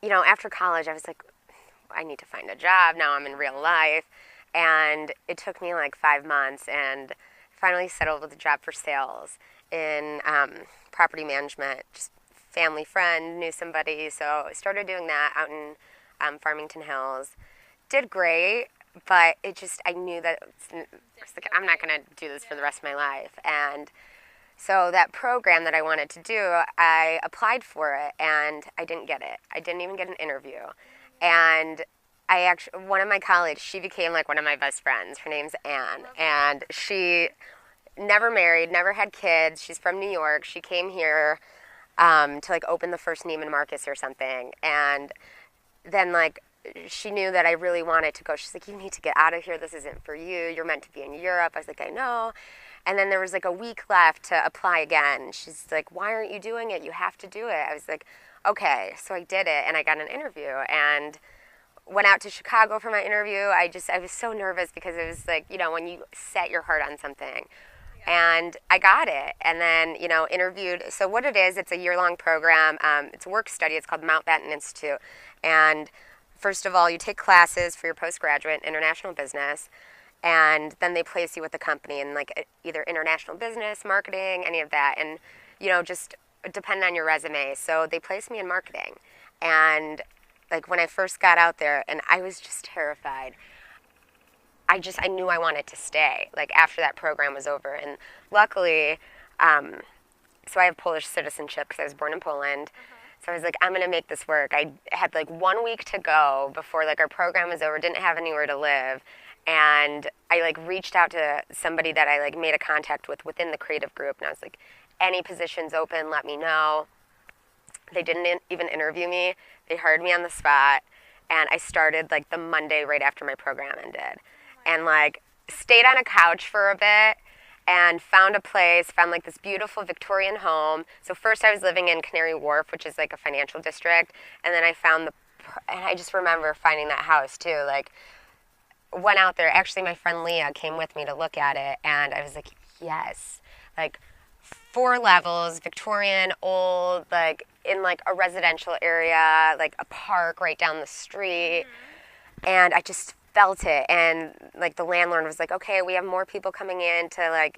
after college, I was like, I need to find a job. Now I'm in real life. And it took me like 5 months, and finally settled with a job for sales in property management. Just family friend knew somebody, so I started doing that out in Farmington Hills. Did great, but I knew that I'm not going to do this for the rest of my life. And so that program that I wanted to do, I applied for it, and I didn't get it. I didn't even get an interview. And one of my colleagues, she became like one of my best friends. Her name's Anne, and she never married, never had kids. She's from New York. She came here to like open the first Neiman Marcus or something, and then like she knew that I really wanted to go. She's like, you need to get out of here. This isn't for you. You're meant to be in Europe. I was like, I know. And then there was like a week left to apply again. She's like, why aren't you doing it? You have to do it. I was like, okay. So I did it, and I got an interview, and went out to Chicago for my interview. I was so nervous because it was like, when you set your heart on something. And I got it, and then, interviewed. So what it is, it's a year-long program. It's a work study. It's called Mountbatten Institute. And first of all, you take classes for your postgraduate international business, and then they place you with the company in like either international business, marketing, any of that, and just depend on your resume. So they placed me in marketing, and like when I first got out there, and I was just terrified. I knew I wanted to stay, like after that program was over, and luckily, so I have Polish citizenship because I was born in Poland. So I was like, I'm going to make this work. I had like 1 week to go before like our program was over, didn't have anywhere to live. And I like reached out to somebody that I like made a contact with within the creative group. And I was like, any positions open, let me know. They didn't even interview me. They hired me on the spot. And I started like the Monday right after my program ended. And like stayed on a couch for a bit and found like this beautiful Victorian home. So first I was living in Canary Wharf, which is like a financial district. And then and I just remember finding that house too. Like went out there. Actually, my friend Leah came with me to look at it. And I was like, yes, like 4 levels, Victorian, old, like in like a residential area, like a park right down the street. And I just felt it, and like the landlord was like, okay, we have more people coming in to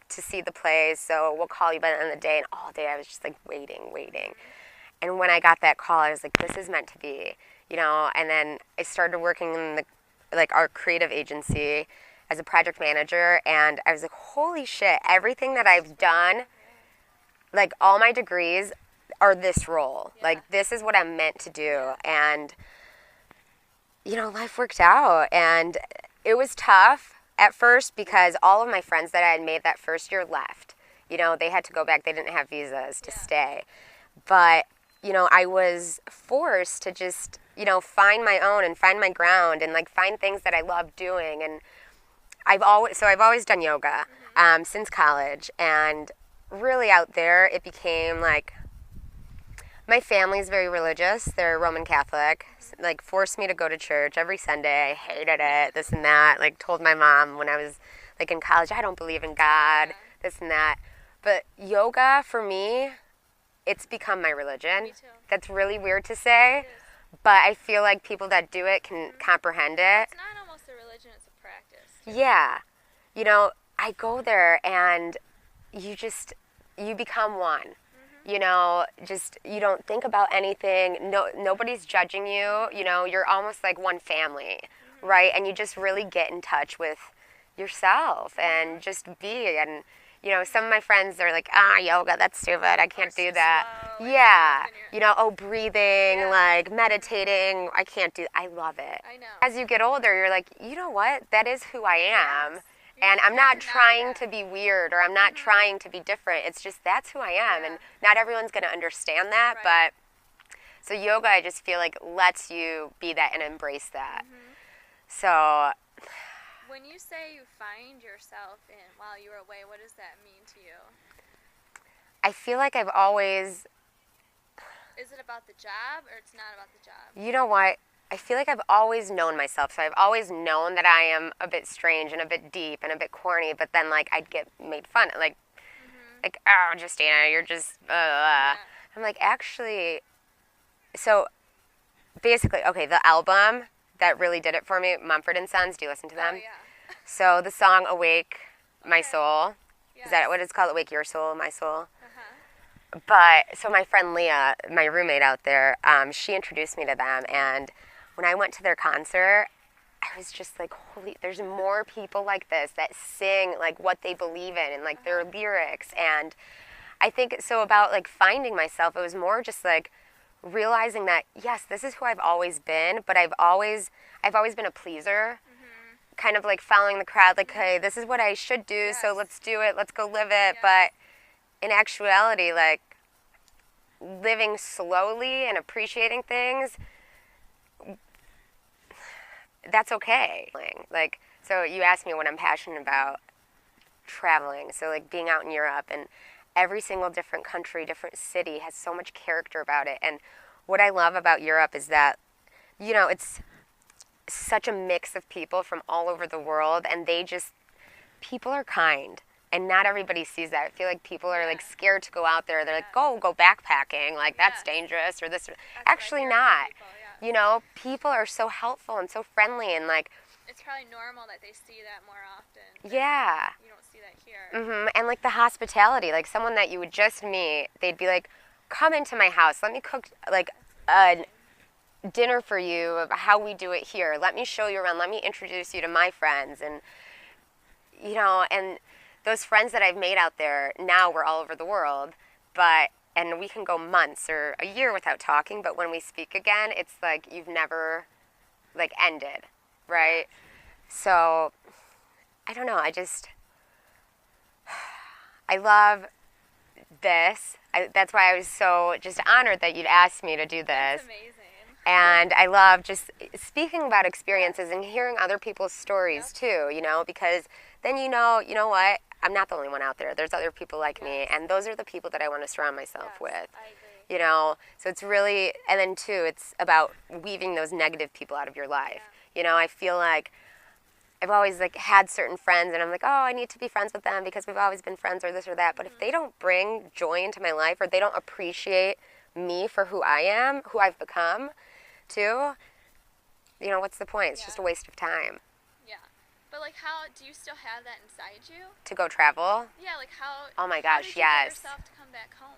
to see the place, so we'll call you by the end of the day. And all day I was just like waiting. And when I got that call, I was like, this is meant to be, and then I started working in our creative agency as a project manager, and I was like, holy shit, everything that I've done, like all my degrees are this role. Like this is what I'm meant to do. And life worked out, and it was tough at first because all of my friends that I had made that first year left. They had to go back. They didn't have visas to stay. But, I was forced to just, find my own and find my ground and like find things that I love doing. And I've always done yoga since college, and really out there it became like, my family's very religious. They're Roman Catholic. Like, forced me to go to church every Sunday. I hated it, this and that. Like, told my mom when I was, like, in college, I don't believe in God, this and that. But yoga, for me, it's become my religion. Me too. That's really weird to say, but I feel like people that do it can comprehend it. It's not almost a religion, it's a practice. Yeah. I go there, and you become one. You don't think about anything. Nobody's judging you. You're almost like one family, right? And you just really get in touch with yourself and just be. And, some of my friends are like, yoga, that's stupid. I can't do that. Slow, Yeah. Breathing, like meditating. I love it. I know. As you get older, you're like, you know what? That is who I am. Yes. And I'm not trying to be weird, or I'm not trying to be different. It's just that's who I am. And not everyone's going to understand that. Right. But so yoga, I just feel like lets you be that and embrace that. So when you say you find yourself while you're away, what does that mean to you? I feel like I've always... Is it about the job, or it's not about the job? You know what? I feel like I've always known myself, so I've always known that I am a bit strange and a bit deep and a bit corny, but then, like, I'd get made fun of, like, oh, Justyna, you're just, I'm like, actually, so basically, okay, the album that really did it for me, Mumford and Sons. Do you listen to them? Oh, yeah. So the song "Awake My Okay. Soul," Yes. is that what it's called? "Awake Your Soul, My Soul." Uh-huh. But so my friend Leah, my roommate out there, she introduced me to them, and when I went to their concert, I was just like, holy, there's more people like this that sing like what they believe in and like their lyrics. And I think so about like finding myself, it was more just like realizing that yes, this is who I've always been, but I've always been a pleaser, kind of like following the crowd, like, hey, this is what I should do, so let's do it, let's go live it. Yes. But in actuality, like living slowly and appreciating things, that's okay. Like, so you asked me what I'm passionate about. Traveling, so like being out in Europe, and every single different country, different city has so much character about it. And what I love about Europe is that, it's such a mix of people from all over the world, and people are kind. And not everybody sees that. I feel like people are like scared to go out there. They're like, go backpacking, like that's dangerous or this. Actually not. People, People are so helpful and so friendly, and like, it's probably normal that they see that more often. yeah. You don't see that here. And like the hospitality, like someone that you would just meet, they'd be like, come into my house, let me cook like a dinner for you of how we do it here, let me show you around, let me introduce you to my friends. And and those friends that I've made out there, now we're all over the world, and we can go months or a year without talking, but when we speak again, it's like you've never like ended, right? So I don't know, I love this. That's why I was so just honored that you'd asked me to do this. That's amazing. And I love just speaking about experiences and hearing other people's stories too, because then you know what? I'm not the only one out there. There's other people like me, and those are the people that I want to surround myself with. I agree. So it's really, and then too, it's about weaving those negative people out of your life. I feel like I've always like had certain friends, and I'm like, oh, I need to be friends with them because we've always been friends or this or that. But if they don't bring joy into my life, or they don't appreciate me for who I am, who I've become, too, what's the point? It's just a waste of time. Yeah. But like, how do you still have that inside you? To go travel? Yeah, like how. Oh my how gosh, did you yes. get yourself to come back home?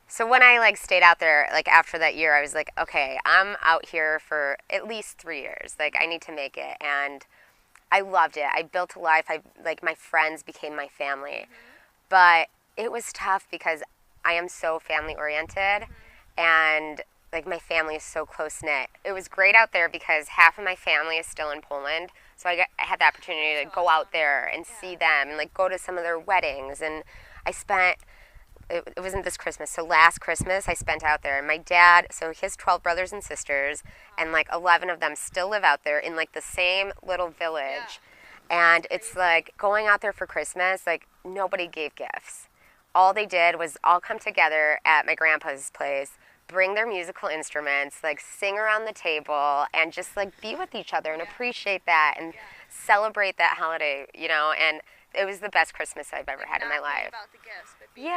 So when I like stayed out there, like after that year, I was like, okay, I'm out here for at least 3 years. Like I need to make it, and I loved it. I built a life. My friends became my family, but it was tough because I am so family oriented, and like my family is so close knit. It was great out there because half of my family is still in Poland, so I had the opportunity to go out there and see them and like go to some of their weddings. And I spent. It wasn't this Christmas, so last Christmas I spent out there. And my dad, so he has 12 brothers and sisters, and like 11 of them still live out there in like the same little village. And it's like going out there for Christmas, like nobody gave gifts. All they did was all come together at my grandpa's place, bring their musical instruments, like sing around the table, and just like be with each other and appreciate that and celebrate that holiday, and it was the best Christmas I've ever had in my life. About the gifts, but being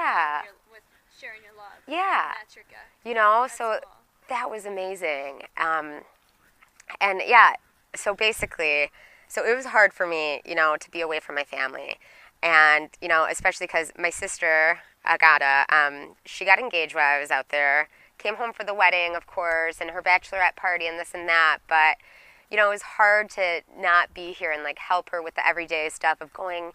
with sharing your love. Yeah. That's your gift. So cool. that was amazing. And yeah, so basically, so it was hard for me, to be away from my family. And, especially because my sister, Agata, she got engaged while I was out there, came home for the wedding, of course, and her bachelorette party and this and that. But, it was hard to not be here and like help her with the everyday stuff of going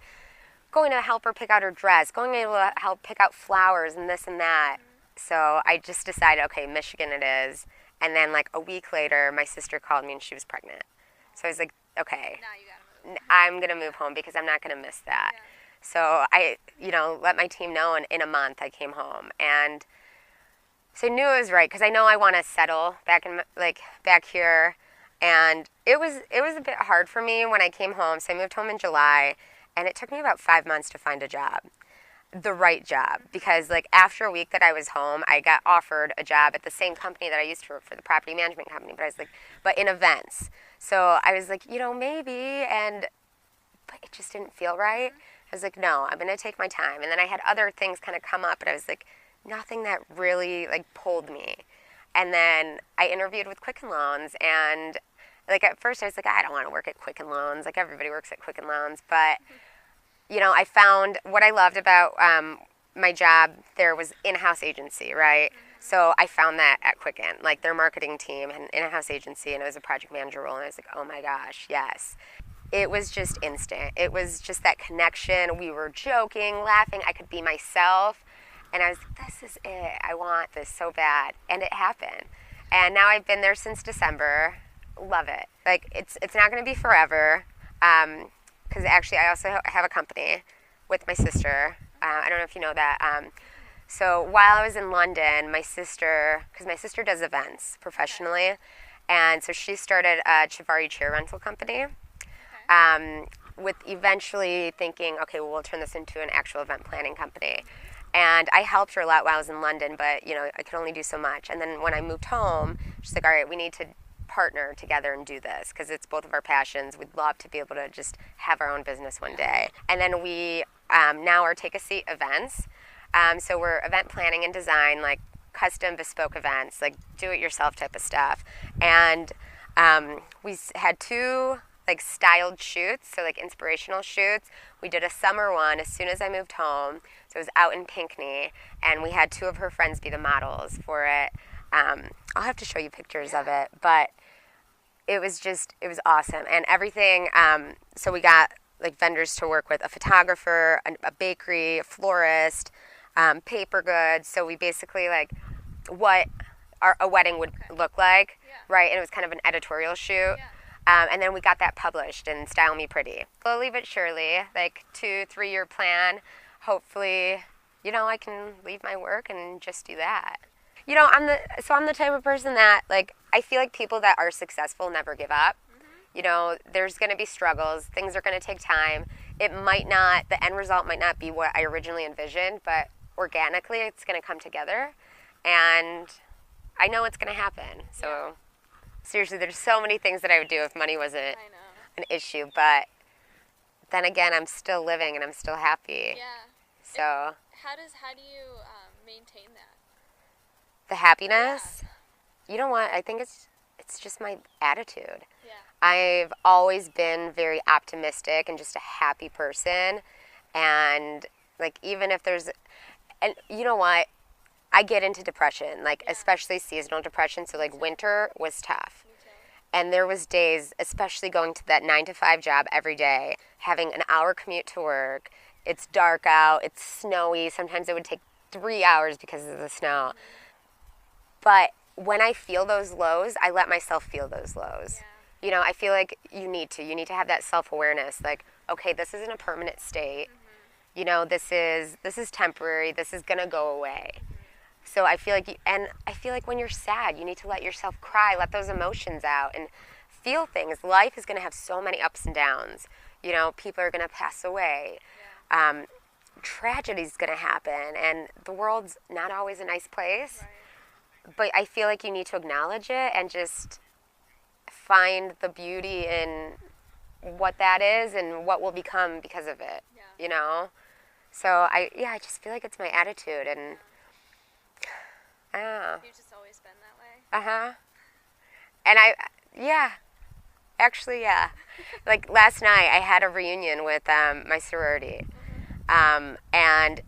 to help her pick out her dress, going to help pick out flowers and this and that. So I just decided, okay, Michigan it is. And then like a week later, my sister called me and she was pregnant. So I was like, okay, Now you gotta move. I'm going to move home because I'm not going to miss that. Yeah. So I, let my team know, and in a month I came home. And so I knew it was right because I know I want to settle back here. And it was a bit hard for me when I came home. So I moved home in July, and it took me about 5 months to find a job, the right job. Because like after a week that I was home, I got offered a job at the same company that I used to work for, the property management company. But I was like, but in events. So I was like, maybe, but it just didn't feel right. I was like, no, I'm going to take my time. And then I had other things kind of come up, but I was like, nothing that really like pulled me. And then I interviewed with Quicken Loans, and like at first I was like, I don't want to work at Quicken Loans. Like everybody works at Quicken Loans, but I found what I loved about my job there was in-house agency, right? So I found that at Quicken, like their marketing team and in-house agency, and it was a project manager role, and I was like, oh my gosh, yes. It was just instant. It was just that connection. We were joking, laughing. I could be myself, and I was like, this is it. I want this so bad, and it happened. And now I've been there since December. Love it. Like it's not going to be forever, because actually I also have a company with my sister. I don't know if you know that. So while I was in London, my sister, because my sister does events professionally, and so she started a Chivari chair rental company, with eventually thinking, okay, well, we'll turn this into an actual event planning company. And I helped her a lot while I was in London, but, I could only do so much. And then when I moved home, she's like, all right, we need to partner together and do this, because it's both of our passions. We'd love to be able to just have our own business one day. And then we now are Take a Seat events. So we're event planning and design, like custom bespoke events, like do-it-yourself type of stuff. And we had 2 like styled shoots, so like inspirational shoots. We did a summer one as soon as I moved home. So it was out in Pinckney, and we had 2 of her friends be the models for it. I'll have to show you pictures of it, but it was awesome. And everything, so we got like vendors to work with, a photographer, a bakery, a florist, paper goods. So we basically like what a wedding would look like, right? And it was kind of an editorial shoot. And then we got that published in Style Me Pretty. Slowly but surely, like 2-3 year plan. Hopefully, I can leave my work and just do that. I'm the type of person that, like, I feel like people that are successful never give up. There's going to be struggles. Things are going to take time. The end result might not be what I originally envisioned, but organically it's going to come together. And I know it's going to happen. So seriously, there's so many things that I would do if money wasn't an issue. But then again, I'm still living and I'm still happy. Yeah. So how do you maintain that? The happiness, you know what? I think it's just my attitude. Yeah. I've always been very optimistic and just a happy person. And like even if and you know what? I get into depression, like especially seasonal depression. So like winter was tough. And there was days, especially going to that 9-to-5 job every day, having an hour commute to work. It's dark out. It's snowy. Sometimes it would take 3 hours because of the snow. But when I feel those lows, I let myself feel those lows. Yeah. I feel like you need to have that self-awareness. Like, okay, this isn't a permanent state. This is temporary. This is gonna go away. So I feel like when you're sad, you need to let yourself cry, let those emotions out, and feel things. Life is gonna have so many ups and downs. People are gonna pass away. Tragedy's gonna happen, and the world's not always a nice place. Right. But I feel like you need to acknowledge it and just find the beauty in what that is and what will become because of it, So I just feel like it's my attitude, and I don't know. You've just always been that way? And actually. Like last night I had a reunion with my sorority, and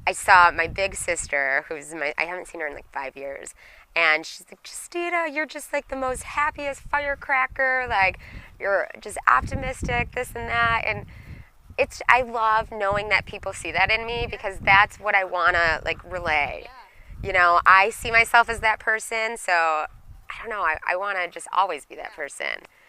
I saw my big sister, I haven't seen her in like 5 years, and she's like, Justyna, you're just like the most happiest firecracker, like you're just optimistic, this and that, and I love knowing that people see that in me, because that's what I want to like relay. I see myself as that person, so I don't know, I want to just always be that person.